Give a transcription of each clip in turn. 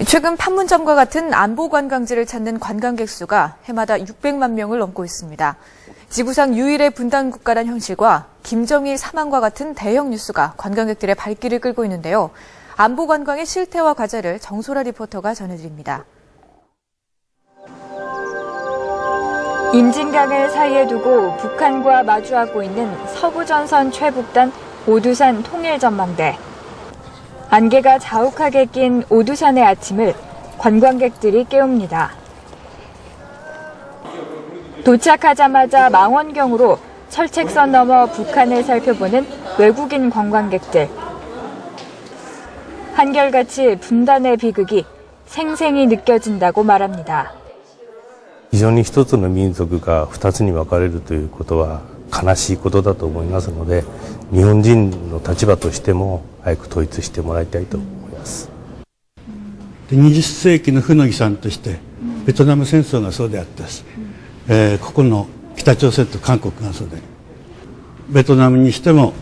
최근 판문점과 같은 안보 관광지를 찾는 관광객 수가 해마다 600만 명을 넘고 있습니다. 지구상 유일의 분단 국가란 현실과 김정일 사망과 같은 대형 뉴스가 관광객들의 발길을 끌고 있는데요. 안보 관광의 실태와 과제를 정소라 리포터가 전해드립니다. 임진강을 사이에 두고 북한과 마주하고 있는 서부전선 최북단 오두산 통일전망대. 안개가 자욱하게 낀 오두산의 아침을 관광객들이 깨웁니다. 도착하자마자 망원경으로 철책선 넘어 북한을 살펴보는 외국인 관광객들. 한결같이 분단의 비극이 생생히 느껴진다고 말합니다. 非常に一つの民族が二つに分かれるということは悲しいことだと思いますので、日本人の立場としても早く統一してもらいたいと思います。20世紀の船木さんとしてベトナム戦争がそうであったし、ここの北朝鮮と韓国がそうで、ベトナムにしても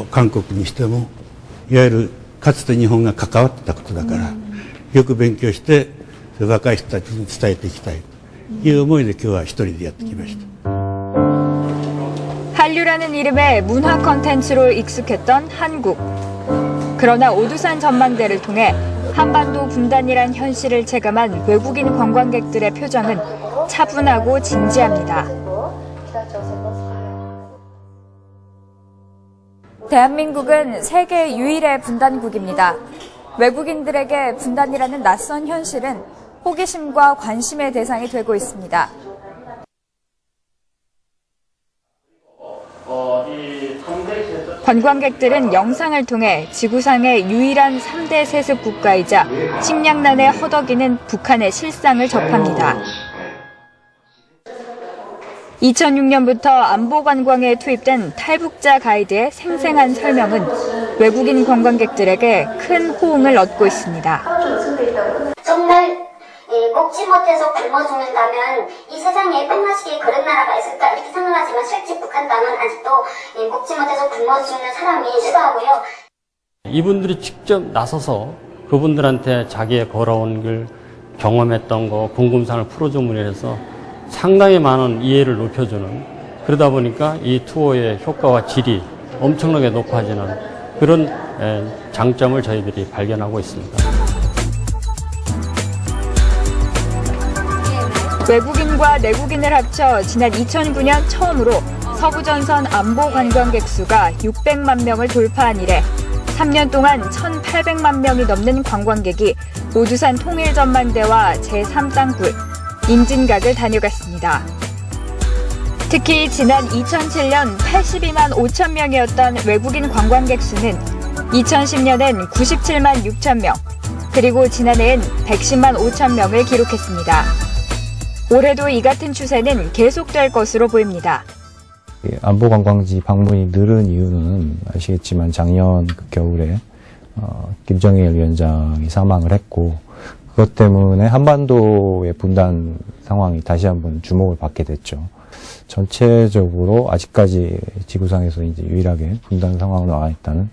韓国にしてもいわゆるかつて日本が関わってたことだから、よく勉強して若い人たちに伝えていきたいという思いで今日は一人でやってきました。 한류라는 이름의 문화 콘텐츠로 익숙했던 한국. 그러나 오두산 전망대를 통해 한반도 분단이란 현실을 체감한 외국인 관광객들의 표정은 차분하고 진지합니다. 대한민국은 세계 유일의 분단국입니다. 외국인들에게 분단이라는 낯선 현실은 호기심과 관심의 대상이 되고 있습니다. 관광객들은 영상을 통해 지구상의 유일한 3대 세습 국가이자 식량난에 허덕이는 북한의 실상을 접합니다. 2006년부터 안보 관광에 투입된 탈북자 가이드의 생생한 설명은 외국인 관광객들에게 큰 호응을 얻고 있습니다. 정말 먹지 못해서 굶어 죽는다면 이 세상에 끝마시기 그런 나라가 있을까 이렇게 생각하지만 실제 북한 땅은 아직도 먹지 못해서 굶어 죽는 사람이 수두하고요. 이분들이 직접 나서서 그분들한테 자기의 걸어온 길, 경험했던 거, 궁금증을 풀어주문을 해서 상당히 많은 이해를 높여주는, 그러다 보니까 이 투어의 효과와 질이 엄청나게 높아지는 그런 장점을 저희들이 발견하고 있습니다. 외국인과 내국인을 합쳐 지난 2009년 처음으로 서부전선 안보 관광객 수가 600만 명을 돌파한 이래 3년 동안 1,800만 명이 넘는 관광객이 오두산 통일전망대와 제3땅굴, 임진각을 다녀갔습니다. 특히 지난 2007년 82만 5천 명이었던 외국인 관광객 수는 2010년엔 97만 6천 명, 그리고 지난해엔 110만 5천 명을 기록했습니다. 올해도 이 같은 추세는 계속될 것으로 보입니다. 안보 관광지 방문이 늘은 이유는 아시겠지만 작년 겨울에 김정일 위원장이 사망을 했고, 그것 때문에 한반도의 분단 상황이 다시 한번 주목을 받게 됐죠. 전체적으로 아직까지 지구상에서 이제 유일하게 분단 상황으로 나와 있다는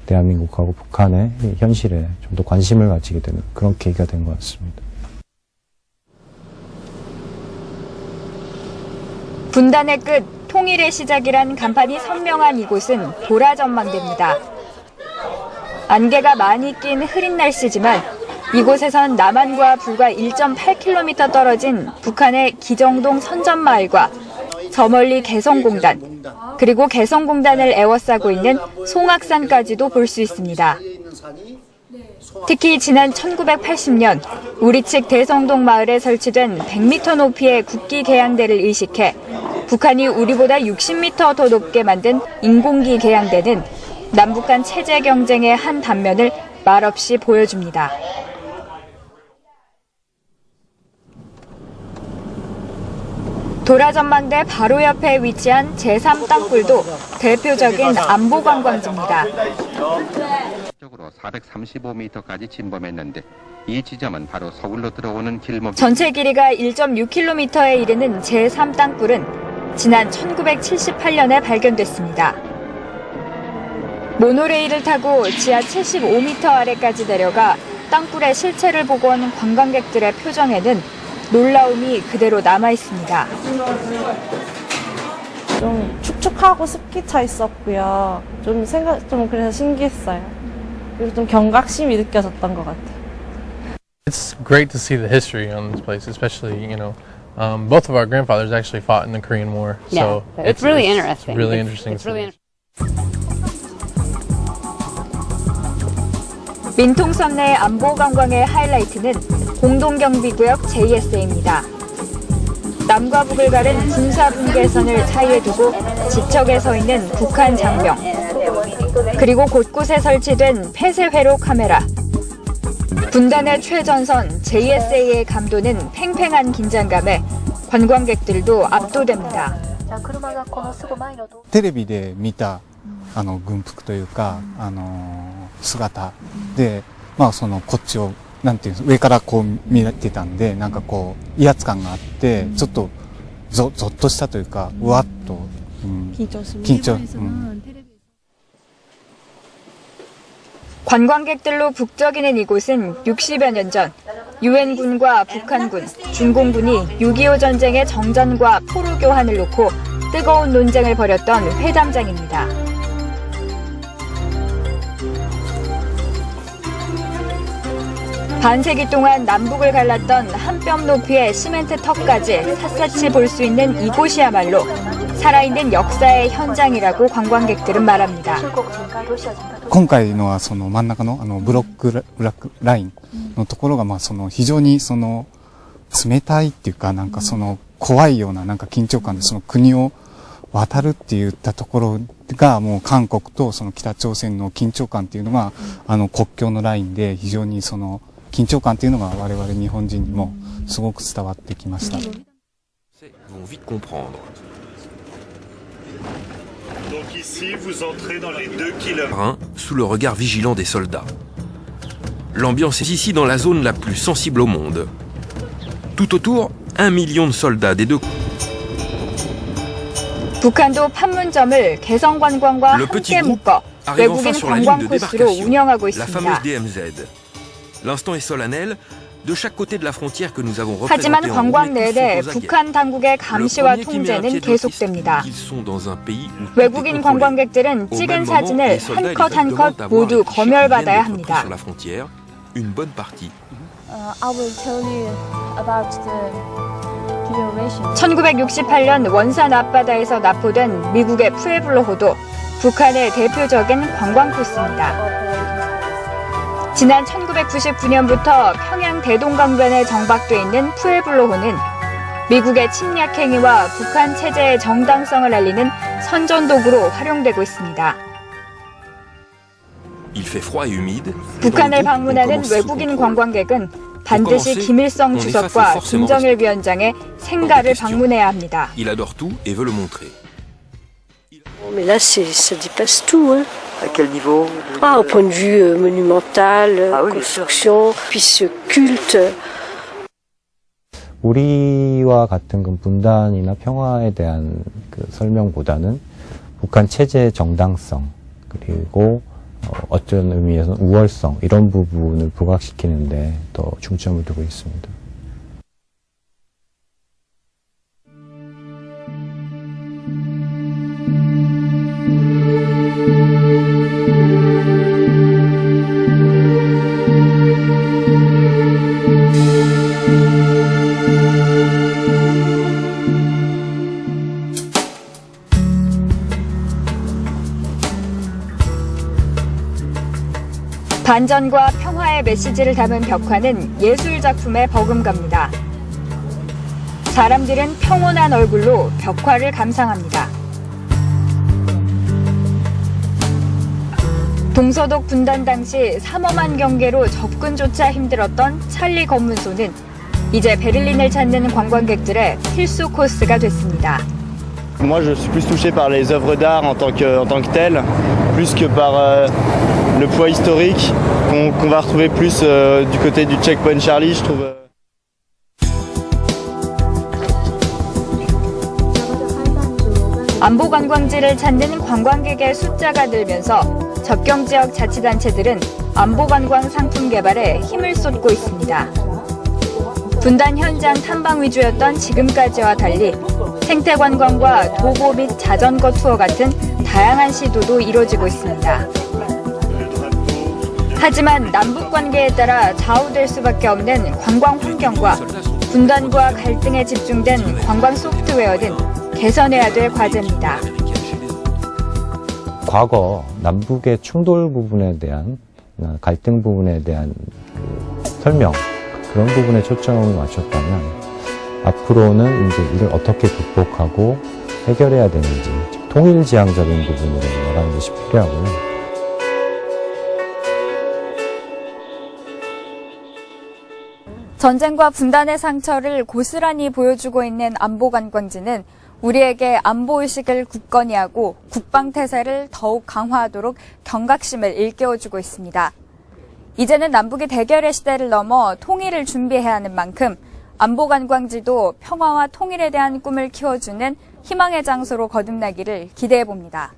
대한민국하고 북한의 현실에 좀 더 관심을 가지게 되는 그런 계기가 된 것 같습니다. 분단의 끝, 통일의 시작이란 간판이 선명한 이곳은 도라전망대입니다. 안개가 많이 낀 흐린 날씨지만 이곳에선 남한과 불과 1.8km 떨어진 북한의 기정동 선전마을과 저 멀리 개성공단, 그리고 개성공단을 에워싸고 있는 송악산까지도 볼 수 있습니다. 특히 지난 1980년 우리 측 대성동 마을에 설치된 100m 높이의 국기 개양대를 의식해 북한이 우리보다 60m 더 높게 만든 인공기 개양대는 남북 간 체제 경쟁의 한 단면을 말없이 보여줍니다. 도라전망대 바로 옆에 위치한 제3땅굴도 대표적인 안보 관광지입니다. 435m까지 침범했는데 이 지점은 바로 서울로 들어오는 길목. 전체 길이가 1.6km에 이르는 제3땅굴은 지난 1978년에 발견됐습니다. 모노레일을 타고 지하 75m 아래까지 내려가 땅굴의 실체를 보고 온 관광객들의 표정에는 놀라움이 그대로 남아 있습니다. 좀 축축하고 습기 차 있었고요. 좀 그래서 신기했어요. 그리고 좀 경각심이 느껴졌던 것 같아요. It's great to see the history on this place, especially, both of our grandfathers actually fought in the Korean War. So it's really interesting. Really interesting. It's really 민통섬 내 안보 관광의 하이라이트는 공동경비구역 JSA입니다. 남과 북을 가른 군사분계선을 사이에 두고 지척에 서 있는 북한 장병, 그리고 곳곳에 설치된 폐쇄회로 카메라. 분단의 최전선 JSA의 감도는 팽팽한 긴장감에 관광객들도 압도됩니다. テレビで見た軍服というか姿で、そのこっちをなんていう上からこう見てたんで、なんかこう威圧感があって、ちょっとゾッとしたというか、うわっと、緊張。 관광객들로 북적이는 이곳은 60여 년 전 유엔군과 북한군, 중공군이 6.25 전쟁의 정전과 포로 교환을 놓고 뜨거운 논쟁을 벌였던 회담장입니다. 반세기 동안 남북을 갈랐던 한 뼘 높이의 시멘트 턱까지 샅샅이 볼 수 있는 이곳이야말로 살아있는 역사의 현장이라고 관광객들은 말합니다. 今回のはその真ん中のブラックラインのところがその非常にその冷たいっていうかなんかその怖いようななんか緊張感でその国を渡るって言ったところがもう韓国とその北朝鮮の緊張感っていうのが国境のラインで非常にその緊張感っていうのが我々日本人にもすごく伝わってきました。Donc ici, vous entrez dans les 2 kilomètres. Sous le regard vigilant des soldats. L'ambiance est ici dans la zone la plus sensible au monde. Tout autour, 1 million de soldats des deux. 북한도 판문점을 개성관광과 함께 묶어 외국인 관광 코스로 운영하고 La 있습니다. fameuse DMZ. L'instant est solennel. De chaque côté de la frontière que nous avons 하지만 représenté en 관광 rouge, tous 내내 sont aux aguets. 북한 당국의 감시와 통제는 계속됩니다. Ils sont dans un pays où 외국인 관광객들은 찍은 사진을 한 컷 한 컷 모두 검열받아야 합니다. sur la frontière, une bonne partie. I will tell you about the duration. 1968년 원산 앞바다에서 납포된 미국의 푸에블로호도 북한의 대표적인 관광 코스입니다. 지난 1999년부터 평양 대동강변에 정박돼 있는 푸에블로호는 미국의 침략 행위와 북한 체제의 정당성을 알리는 선전도구로 활용되고 있습니다. Il fait froid et humide. 북한을 방문하는 외국인 관광객은 반드시 김일성 주석과 김정일 위원장의 생가를 방문해야 합니다. Il adore tout et veut le montrer. Mais là, ça dépasse tout. Hein. À quel niveau? Au point de vue monumental, construction, puis ce culte. 우리와 같은 그 분단이나 평화에 대한 그 설명보다는 북한 체제의 정당성 그리고 어떤 의미에서는 우월성 이런 부분을 부각시키는데 더 중점을 두고 있습니다. 반전과 평화의 메시지를 담은 벽화는 예술 작품에 버금갑니다. 사람들은 평온한 얼굴로 벽화를 감상합니다. 동서독 분단 당시 삼엄한 경계로 접근조차 힘들었던 찰리 검문소는 이제 베를린을 찾는 관광객들의 필수 코스가 됐습니다. Moi, je suis plus touché par les œuvres d'art en tant que telles, plus que par le poids historique qu'on va retrouver plus du côté du Checkpoint Charlie, je trouve. 안보 관광지를 찾는 관광객의 숫자가 늘면서 접경 지역 자치단체들은 안보관광 상품 개발에 힘을 쏟고 있습니다. 분단 현장 탐방 위주였던 지금까지와 달리 생태관광과 도보 및 자전거 투어 같은 다양한 시도도 이뤄지고 있습니다. 하지만 남북 관계에 따라 좌우될 수밖에 없는 관광 환경과 분단과 갈등에 집중된 관광 소프트웨어 등 개선해야 될 과제입니다. 과거 남북의 충돌 부분에 대한 갈등 부분에 대한 설명 그런 부분에 초점을 맞췄다면 앞으로는 이제 이를 어떻게 극복하고 해결해야 되는지 통일지향적인 부분으로 나가는 것이 필요하고요. 전쟁과 분단의 상처를 고스란히 보여주고 있는 안보관광지는 우리에게 안보의식을 굳건히 하고 국방태세를 더욱 강화하도록 경각심을 일깨워주고 있습니다. 이제는 남북의 대결의 시대를 넘어 통일을 준비해야 하는 만큼 안보관광지도 평화와 통일에 대한 꿈을 키워주는 희망의 장소로 거듭나기를 기대해봅니다.